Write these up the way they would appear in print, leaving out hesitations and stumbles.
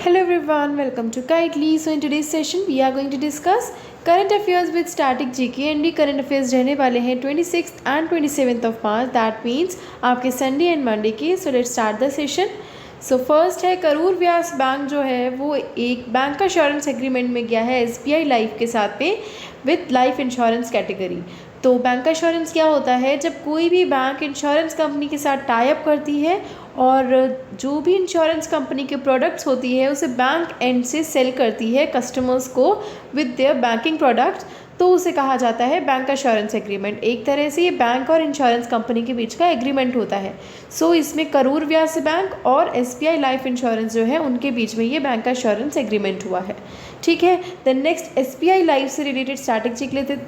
Hello everyone, welcome to Kitely. So in today's session we are going to discuss current affairs with static GK and current affairs रहने वाले हैं 26th and 27th of March. That means आपके Sunday and Monday के. So let's start the session. So first है करूर व्यास bank जो है वो एक बैंक का इंश्योरेंस एग्रीमेंट में गया है SBI लाइफ के साथ में विथ लाइफ इंश्योरेंस कैटेगरी। तो बैंक का इंश्योरेंस क्या होता है, जब कोई भी बैंक इंश्योरेंस कंपनी के साथ टाई अप करती है और जो भी इंश्योरेंस कंपनी के प्रोडक्ट्स होती है उसे बैंक एंड से सेल करती है कस्टमर्स को विद देयर बैंकिंग प्रोडक्ट्स, तो उसे कहा जाता है बैंक इंश्योरेंस एग्रीमेंट। एक तरह से ये बैंक और इंश्योरेंस कंपनी के बीच का एग्रीमेंट होता है। सो इसमें करूर व्यास बैंक और SBI लाइफ इंश्योरेंस जो है उनके बीच में ये बैंक का इंश्योरेंस एग्रीमेंट हुआ है। ठीक है, देन नेक्स्ट SBI लाइफ से रिलेटेड स्टैटिक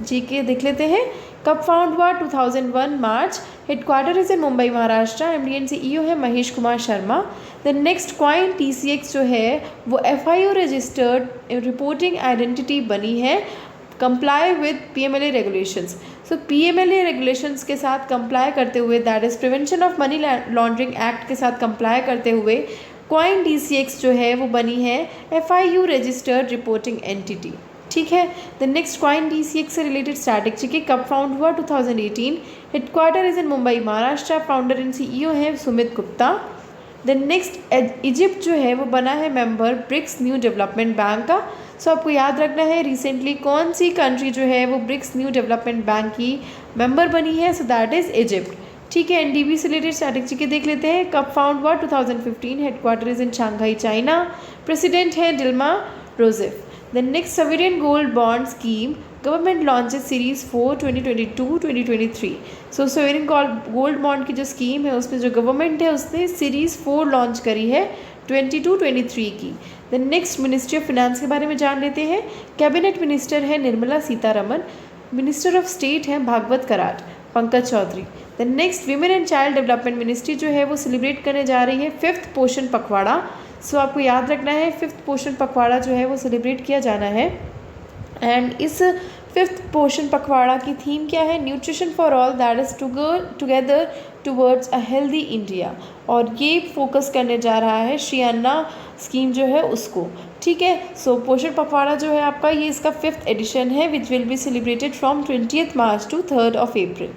जीके देख लेते हैं। कब फाउंड हुआ? 2001 मार्च। Headquarter is in Mumbai Maharashtra. MD and CEO है Mahesh Kumar Sharma. Then next coin TCX जो है वो FIO रजिस्टर्ड रिपोर्टिंग आइडेंटिटी बनी है, comply with PMLA regulations. So PMLA regulations के साथ कंप्लाई करते हुए, that is prevention of money laundering act के साथ कंप्लाई करते हुए क्वाइन TCX जो है वो बनी है FIO रजिस्टर्ड रिपोर्टिंग एंटिटी। ठीक है, द नेक्स्ट क्वाइन TCX से रिलेटेड स्टैटिक जीके कब फाउंड हुआ? 2018। Headquarter is in Mumbai Maharashtra. Founder and CEO है Sumit Gupta. Then next Egypt जो है वो बना है member BRICS new development bank का। सो आपको याद रखना है रिसेंटली कौन सी कंट्री जो है वो ब्रिक्स न्यू डेवलपमेंट बैंक की मेंबर बनी है, सो दैट इज़ इजिप्ट। ठीक है, NDB से रिलेटेड स्टैटिक जीके देख लेते हैं। कब फाउंड हुआ? 2015। Headquarter is in Shanghai China. President है Dilma Rousseff. The next sovereign gold bond scheme government launches series 4 2022-2023। So sovereign gold bond की जो स्कीम है उसमें जो गवर्नमेंट है उसने सीरीज़ 4 लॉन्च करी है 22-23 की। The next ministry of finance के बारे में जान लेते हैं। कैबिनेट मिनिस्टर है Nirmala Sitharaman. Minister of state हैं Bhagwat Karad Pankaj Chaudhary. The next women and child development ministry जो है वो सेलिब्रेट करने जा रही है 5th पोषण पखवाड़ा। सो आपको याद रखना है 5th पोषण पखवाड़ा जो है वो सेलिब्रेट किया जाना है। एंड इस 5th पोषण पखवाड़ा की थीम क्या है? Nutrition for all, that is together towards a healthy India. और ये फोकस करने जा रहा है श्री अन्ना स्कीम जो है उसको। ठीक है, सो पोषण पखवाड़ा जो है आपका ये इसका 5th एडिशन है which will be celebrated from 20th March to 3rd of April।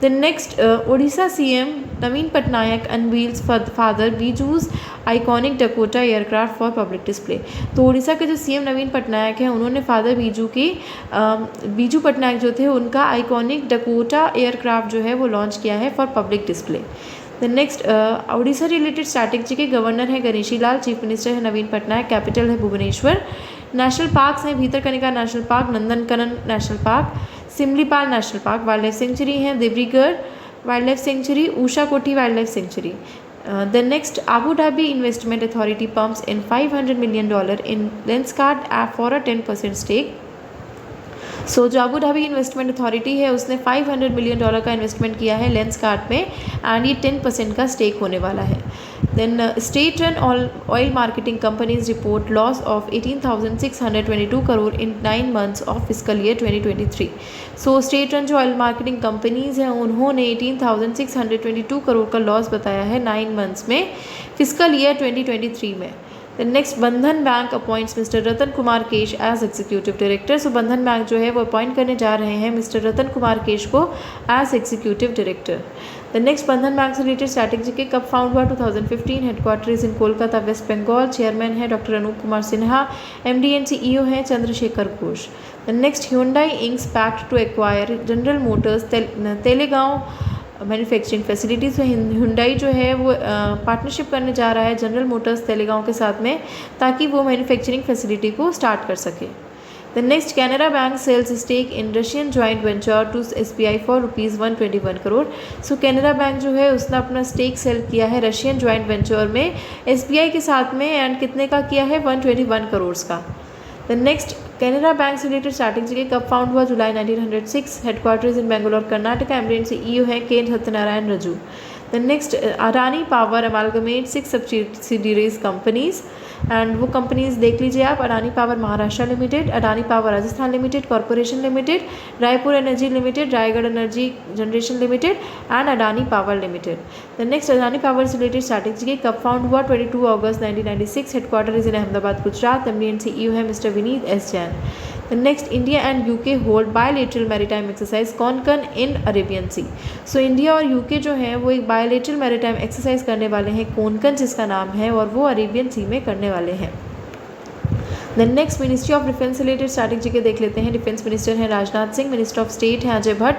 The next Odisha CM Naveen Patnaik unveils father Biju's iconic Dakota aircraft for public display. तो उड़ीसा के जो CM नवीन पटनायक हैं उन्होंने फादर बीजू पटनायक जो थे उनका आइकॉनिक डकोटा एयरक्राफ्ट जो है वो लॉन्च किया है for public display. The next Orissa related static GK governor है गणेशी लाल। चीफ मिनिस्टर है नवीन पटनायक। कैपिटल है भुवनेश्वर। नेशनल पार्क्स हैं Bhitarkanika national park, Nandankanan national park, Similipal national park. Wild life sanctuary हैं Debrigarh wild life sanctuary, Usha Kothi wild life sanctuary. The next Abu Dhabi investment authority pumps in $500 million in Lenskart for a 10% stake. So जो Abu Dhabi investment authority है उसने $500 million का investment किया है Lenskart में and ये 10% का स्टेक होने वाला है। Then state run oil marketing companies report loss of 18,622 crore in 9 months of fiscal year 2023। So state run जो ऑयल मार्केटिंग कंपनीज हैं उन्होंने 18,622 करोड़ का लॉस बताया है 9 months में फिस्कल ईयर 2023 में। The next Bandhan bank appoints mister Ratan Kumar cash as executive director. सो बंधन bank जो है वो अपॉइंट करने जा रहे हैं मिस्टर रतन कुमार केश को as executive director. The next Bandhan bank से रिलेटेड स्टैटिक जीके कब फाउंड हुआ? 2015। Headquarter is in Kolkata West Bengal. Chairman है doctor Anup Kumar Sinha. MD and CEO हैं Chandrashekhar Ghosh. The next Hyundai Inc. Pact to acquire General Motors Talegaon manufacturing facilities. तो Hyundai जो है वो पार्टनरशिप करने जा रहा है जनरल मोटर्स तेलेगांव के साथ में ताकि वो मैन्युफैक्चरिंग फैसिलिटी को स्टार्ट कर सके। The next Canara bank sells stake in Russian joint venture to SBI for ₹121 crore. So Canara bank जो है उसने अपना स्टेक सेल किया है रशियन जॉइंट वेंचर में SBI के साथ में एंड कितने का किया है? 121 करोड़ का। द नेक्स्ट कैनरा बैंक से रिलेटेड स्टार्टिंग जीके कब फाउंड हुआ? July 1906। Headquarter is in Bangalore Karnataka. MD and CEO है K Satyanarayana Raju. The next Adani power amalgamate 6 subsidiaries companies, and वो कंपनीज देख लीजिए आप, Adani power Maharashtra limited, Adani power Rajasthan limited corporation limited, Raipur energy limited, Raigarh energy generation limited and Adani power limited. The next Adani power से related strategy कब found हुआ? 22 August 1996, headquarter is in Ahmedabad Gujarat, MD and CEO है mister Vineet S Jain. The next India and UK hold bilateral maritime exercise Konkan in Arabian Sea. So India और UK जो है वो एक bilateral maritime exercise करने वाले हैं कॉनकन जिसका नाम है, और वो अरेबियन सी में करने वाले हैं। The next ministry of defence related strategy के देख लेते हैं। डिफेंस मिनिस्टर हैं Rajnath Singh, minister of state हैं अजय भट्ट,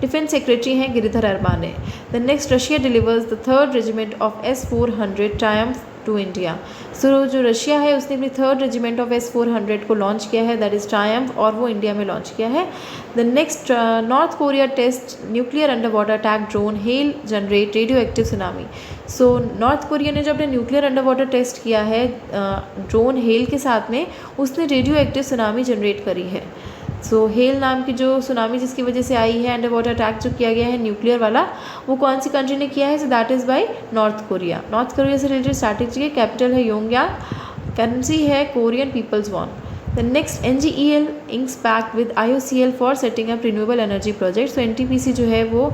डिफेंस सेक्रेटरी हैं Giridhar Aramane. The next Russia delivers the 3rd regiment of S-400 Triumf to India. So जो रशिया है उसने अपनी 3rd रेजिमेंट ऑफ S-400 को लॉन्च किया है, दैट इज़ ट्रायम्फ, और वो इंडिया में लॉन्च किया है। The next North Korea test nuclear underwater attack drone Haeil generate radioactive tsunami. So North Korea ने जो अपने न्यूक्लियर अंडर वाटर टेस्ट किया है ड्रोन हेल के साथ में, उसने रेडियो एक्टिव सुनामी जनरेट करी है। सो हेल नाम की जो सुनामी जिसकी वजह से आई है अंडर वाटर अटैक जो किया गया है न्यूक्लियर वाला, वो कौन सी कंट्री ने किया है? So that is by North Korea. North Korea से रिलेटेड स्ट्रैटेजी, कैपिटल है योंगयांग, करेंसी है Korean people's won. The next NGEL inks pact with IOCL for setting up renewable energy project. So NTPC जो है वो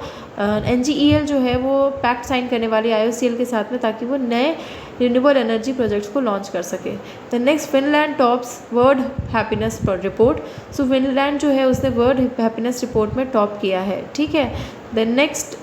NGEL जो है वो pact sign करने वाली IOCL के साथ में, ताकि वो नए रिन्यूएबल एनर्जी प्रोजेक्ट्स को लॉन्च कर सके। The next Finland tops world happiness report. So Finland जो है उसने वर्ल्ड हैप्पीनेस रिपोर्ट में टॉप किया है, ठीक है। The next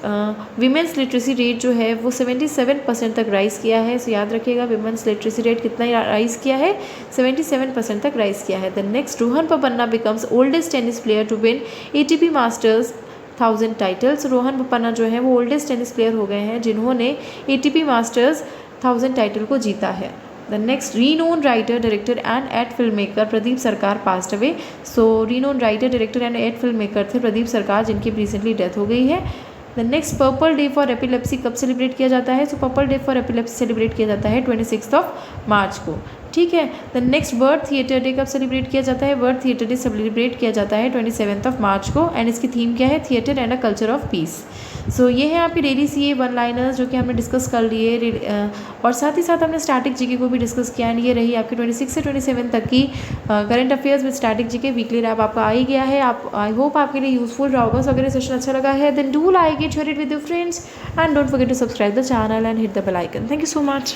women's literacy rate जो है वो 77% तक राइज़ किया है। सो याद रखिएगा वीमेंस लिटरेसी रेट कितना राइज़ किया है? 77% तक राइज़ किया है। The next Rohan Bopanna becomes oldest tennis player to win ATP Masters 1000 titles. Rohan Bopanna जो है वो ओल्डेस्ट टेनिस प्लेयर हो गए हैं जिन्होंने ATP मास्टर्स 1000 टाइटल को जीता है। The next renowned writer director and ad film maker Pradeep Sarkar passed away. So renowned writer director and ad film maker थे प्रदीप सरकार, जिनकी रिसेंटली डेथ हो गई है। The next purple day for epilepsy कब सेलिब्रेट किया जाता है? So purple day for epilepsy celebrate किया जाता है 26 मार्च को, ठीक है। The next world theatre day कब सेलिब्रेट किया जाता है? वर्ल्ड थिएटर डे सेलिब्रेट किया जाता है 27 मार्च को, एंड इसकी थीम क्या है? Theatre and a culture of peace. So ये है आपकी डेली CA 1 लाइनर्स जो कि हमने डिस्कस कर लिए, और साथ ही साथ हमने स्टैटिक जीके को भी डिस्कस किया, एंड ये रही आपकी 26 से 27 तक की current affairs with static GK weekly wrap आपका आ ही गया है। आप आई होप आपके लिए यूजफुल रहा होगा। सो अगर ये सेशन अच्छा लगा है then do like it, share it with your friends, and don't forget to subscribe the channel and hit the bell icon. Thank you so much.